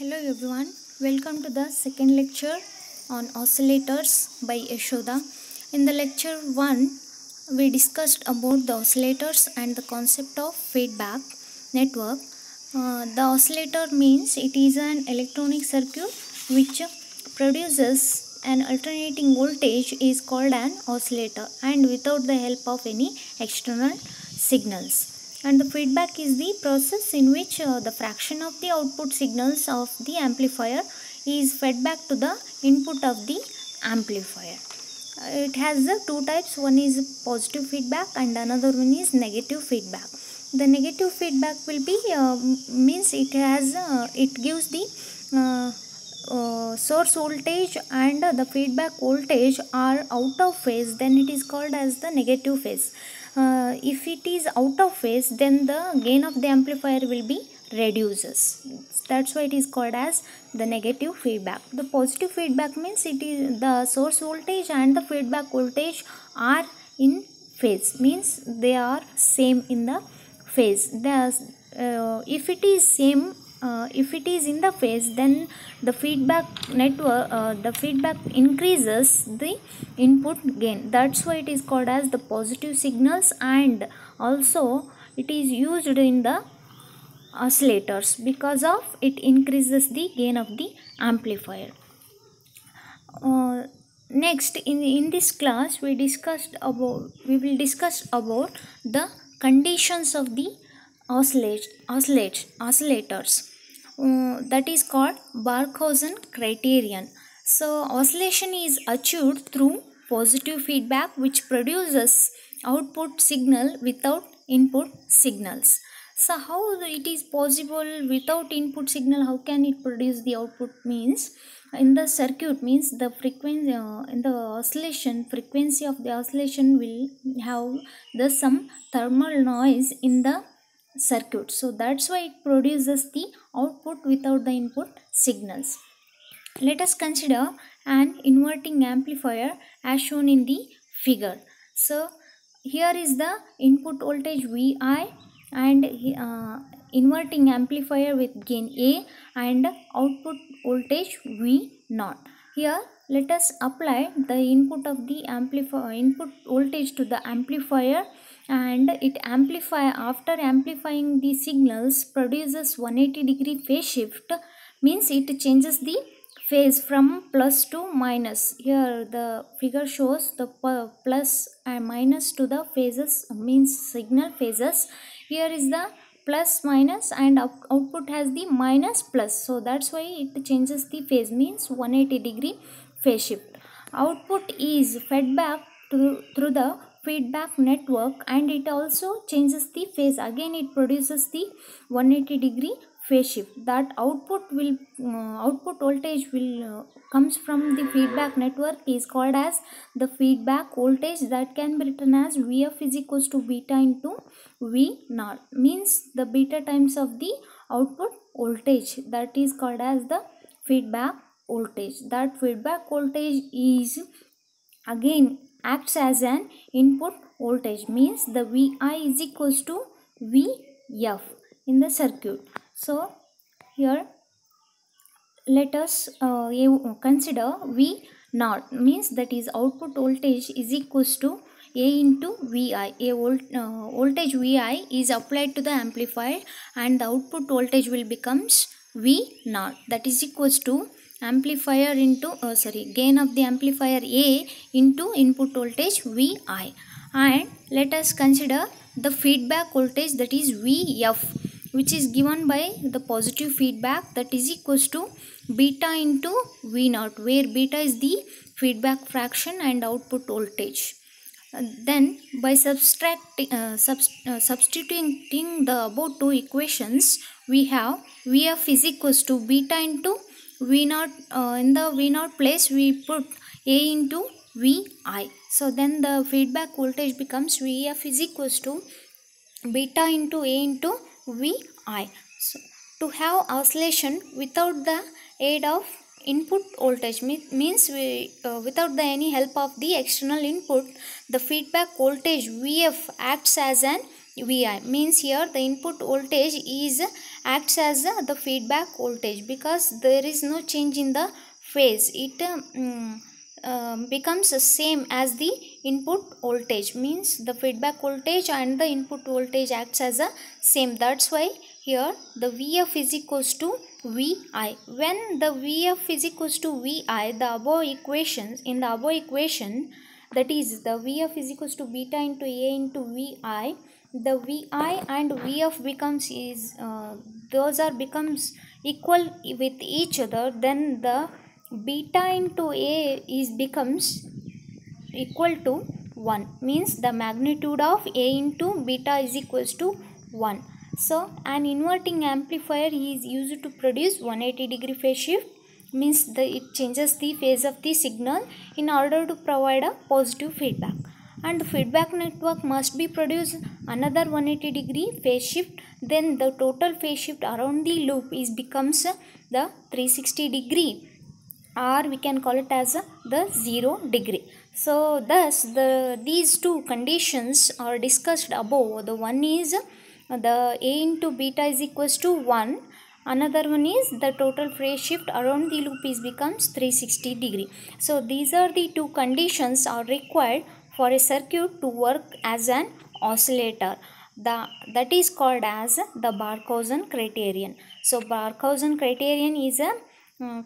Hello everyone, welcome to the second lecture on oscillators by Yashoda. In the lecture 1, we discussed about the oscillators and the concept of feedback network. The oscillator means it is an electronic circuit which produces an alternating voltage is called an oscillator and without the help of any external signals. And the feedback is the process in which the fraction of the output signals of the amplifier is fed back to the input of the amplifier. It has two types. One is positive feedback and another one is negative feedback. The negative feedback will be means it gives the source voltage and the feedback voltage are out of phase, then it is called as the negative phase. If it is out of phase, then the gain of the amplifier will be reduces. That's why it is called as the negative feedback. The positive feedback means it is the source voltage and the feedback voltage are in phase, means they are same in the phase. If it is same, if it is in the phase, then the feedback network, the feedback increases the input gain. That's why it is called as the positive signals, and also it is used in the oscillators because of it increases the gain of the amplifier. Next, in this class we will discuss about the conditions of the oscillators. That is called Barkhausen criterion. So oscillation is achieved through positive feedback which produces output signal without input signals. So how it is possible without input signal? How can it produce the output? Means in the circuit, means the frequency in the oscillation, frequency of the oscillation will have some thermal noise in the circuit. So that's why it produces the output without the input signals. Let us consider an inverting amplifier as shown in the figure. So here is the input voltage Vi and inverting amplifier with gain A and output voltage V0. Here let us apply the input of the amplifier, input voltage to the amplifier, and it after amplifying the signals produces 180-degree phase shift, means it changes the phase from plus to minus. Here the figure shows the plus and minus to the phases, means signal phases. Here is the plus minus and output has the minus plus, so that's why it changes the phase, means 180-degree phase shift. Output is fed back through the feedback network and it also changes the phase. Again it produces the 180-degree phase shift. That output voltage will comes from the feedback network is called as the feedback voltage. That can be written as Vf is equals to beta into V0, means the beta times of the output voltage. That is called as the feedback voltage. That feedback voltage is again acts as an input voltage, means the Vi is equals to Vf in the circuit. So here let us consider V0, means that is output voltage is equals to A into Vi. Voltage Vi is applied to the amplifier and the output voltage will becomes V0, that is equals to amplifier into gain of the amplifier A into input voltage Vi. And let us consider the feedback voltage, that is Vf, which is given by the positive feedback, that is equals to beta into V0, where beta is the feedback fraction and output voltage. Then by substituting the above two equations, we have Vf is equals to beta into V0. In the V0 place we put A into Vi. So then the feedback voltage becomes Vf is equals to beta into A into Vi. So to have oscillation without the aid of input voltage, means without any help of the external input, the feedback voltage Vf acts as an Vi. Means here the input voltage is acts as the feedback voltage, because there is no change in the phase. It becomes the same as the input voltage, means the feedback voltage and the input voltage acts as a same. That's why here the Vf is equals to Vi. When the Vf is equals to Vi, the above equations, in the above equation, that is the Vf is equals to beta into A into Vi, the Vi and Vf becomes those are becomes equal with each other, then the beta into A is becomes equal to 1, means the magnitude of A into beta is equals to 1. So an inverting amplifier is used to produce 180 degree phase shift, means it changes the phase of the signal in order to provide a positive feedback, and the feedback network must be produce another 180 degree phase shift, then the total phase shift around the loop is becomes the 360 degree, or we can call it as the 0 degree. So thus these two conditions are discussed above. The one is the A into beta is equals to 1, another one is the total phase shift around the loop is becomes 360 degree. So these are the two conditions are required for a circuit to work as an oscillator. That is called as the Barkhausen criterion. So Barkhausen criterion is a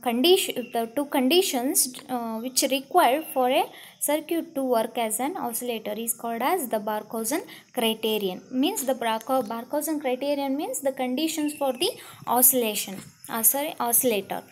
condition, the two conditions which required for a circuit to work as an oscillator is called as the Barkhausen criterion. Means the Barkhausen criterion means the conditions for the oscillation, oscillator.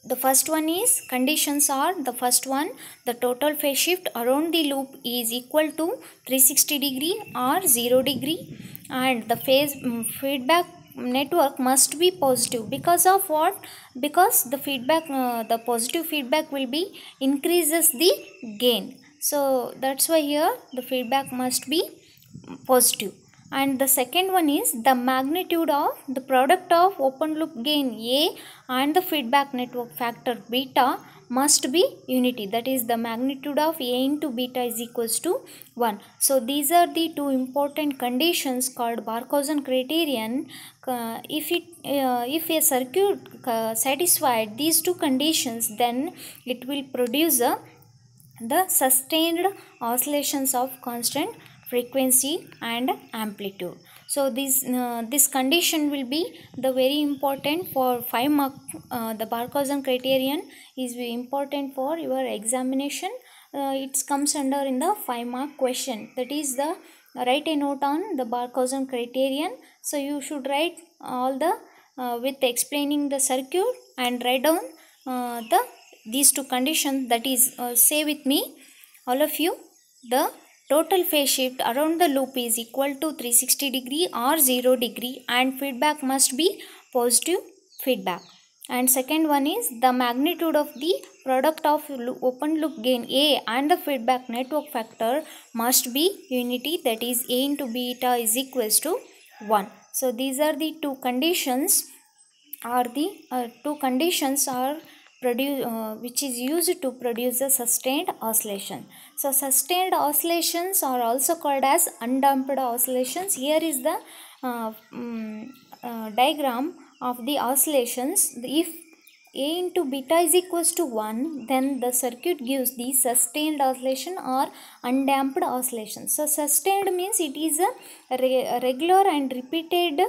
The first one is conditions are, the first one, the total phase shift around the loop is equal to 360 degree or 0 degree, and the phase feedback network must be positive. Because of what? Because the feedback the positive feedback will be increases the gain. So that's why here the feedback must be positive. And the second one is the magnitude of the product of open loop gain A and the feedback network factor beta must be unity. That is the magnitude of A into beta is equals to 1. So these are the two important conditions called Barkhausen criterion. If a circuit satisfied these two conditions, then it will produce the sustained oscillations of constant frequency and amplitude. So this condition will be the very important for 5 mark. The Barkhausen criterion is very important for your examination. It comes under in the 5 mark question. That is the write a note on the Barkhausen criterion. So you should write all the with explaining the circuit and write down these two conditions. That is say with me all of you, the total phase shift around the loop is equal to 360 degree or 0 degree, and feedback must be positive feedback. And second one is the magnitude of the product of open loop gain A and the feedback network factor must be unity. That is A into beta is equals to 1. So these are the two conditions, are the two conditions are which is used to produce a sustained oscillation. So sustained oscillations are also called as undamped oscillations. Here is the diagram of the oscillations. If A into beta is equals to 1, then the circuit gives the sustained oscillation or undamped oscillation. So sustained means it is a regular and repeated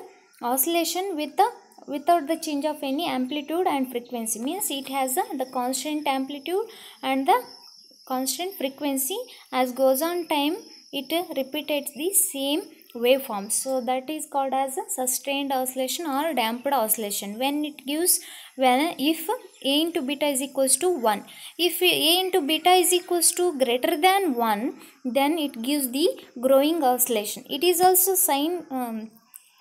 oscillation without the change of any amplitude and frequency, means it has the constant amplitude and the constant frequency. As goes on time, it repeats the same waveform. So that is called as a sustained oscillation or damped oscillation. When it gives, if A into beta is equals to 1, if A into beta is equals to greater than 1, then it gives the growing oscillation. It is also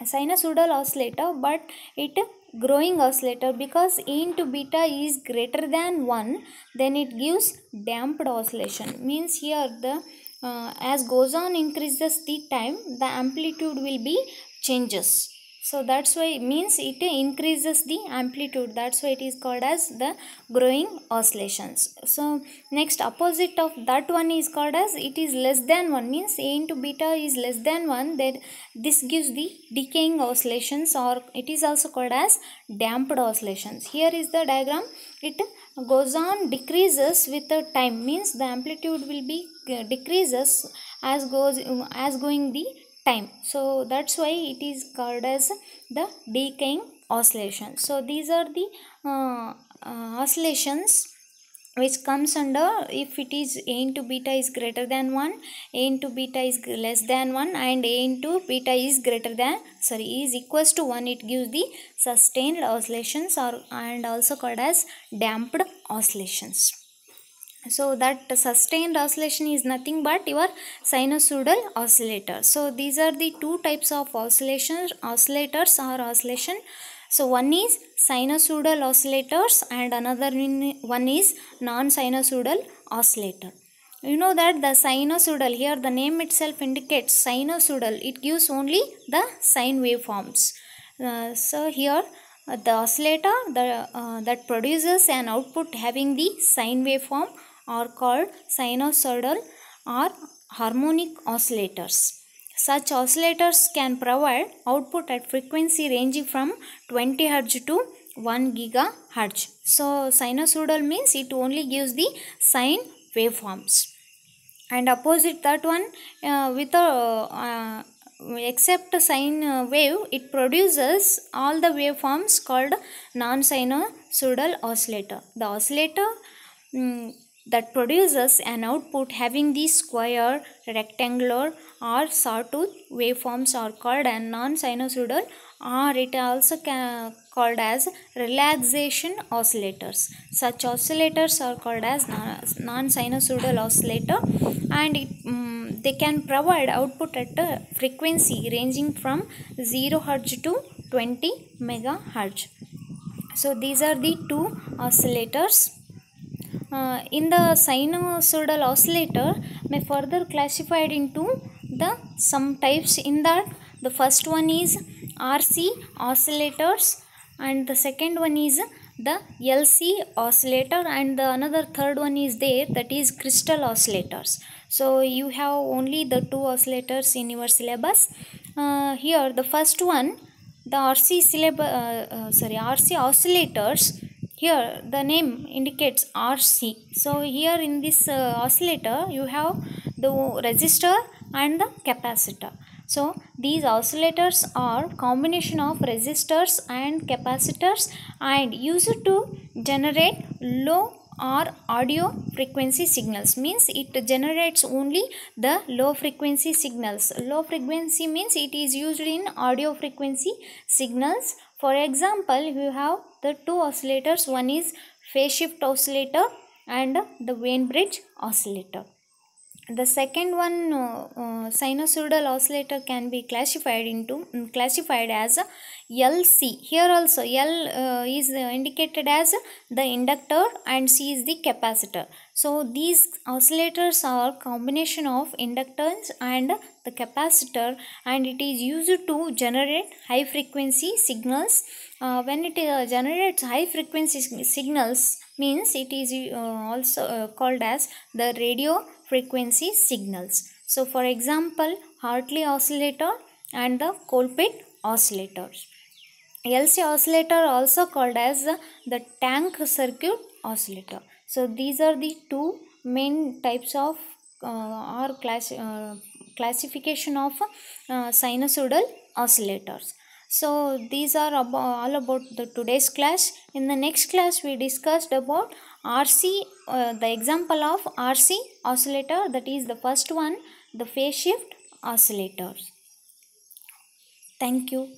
sinusoidal oscillator, but it growing oscillator, because A into beta is greater than 1, then it gives damped oscillation. Means here the as goes on increases the time, the amplitude will be changes. So that's why means it increases the amplitude, that's why it is called as the growing oscillations. So next opposite of that one is called as it is less than 1, means A into beta is less than 1, then this gives the decaying oscillations, or it is also called as damped oscillations. Here is the diagram, it goes on decreases with the time, means the amplitude will be decreases as going the time. So that's why it is called as the decaying oscillation. So these are the oscillations which comes under if it is A into beta is greater than 1, A into beta is less than 1, and A into beta is greater than is equals to 1, it gives the sustained oscillations, or and also called as damped oscillations. So that sustained oscillation is nothing but your sinusoidal oscillator. So these are the two types of oscillators or oscillation. So one is sinusoidal oscillators and another one is non-sinusoidal oscillator. You know that the sinusoidal, here the name itself indicates sinusoidal, it gives only the sine waveforms. So here the oscillator that produces an output having the sine waveform are called sinusoidal or harmonic oscillators. Such oscillators can provide output at frequency ranging from 20 Hz to 1 GHz. So sinusoidal means it only gives the sine waveforms, and opposite that one with a except sine wave, it produces all the waveforms called non-sinusoidal oscillator. The oscillator that produces an output having the square, rectangular or sawtooth waveforms are called as non-sinusoidal, or it also called as relaxation oscillators. Such oscillators are called as non-sinusoidal oscillator, and they can provide output at a frequency ranging from 0 Hz to 20 MHz. So these are the two oscillators. In the sinusoidal oscillator may further classified into the some types. In that, the first one is RC oscillators, and the second one is the LC oscillator, and the another third one is there, that is crystal oscillators. So you have only the two oscillators in your syllabus. Here the first one, the RC oscillators. Here the name indicates RC. So here in this oscillator you have the resistor and the capacitor. So these oscillators are combination of resistors and capacitors and used to generate low or audio frequency signals, means it generates only the low frequency signals. Low frequency means it is used in audio frequency signals. For example, you have the two oscillators, one is phase shift oscillator and the Wien bridge oscillator. The second one, sinusoidal oscillator can be classified as LC. Here also L is indicated as the inductor and C is the capacitor. So these oscillators are combination of inductance and the capacitor, and it is used to generate high frequency signals. When it generates high frequency signals, means it is also called as the radio frequency signals. So for example, Hartley oscillator and the Colpit oscillators. LC oscillator also called as the tank circuit oscillator. So these are the two main types of classification of sinusoidal oscillators. So these are all about the today's class. In the next class we discussed about RC, the example of RC oscillator, that is the first one, the phase shift oscillators. Thank you.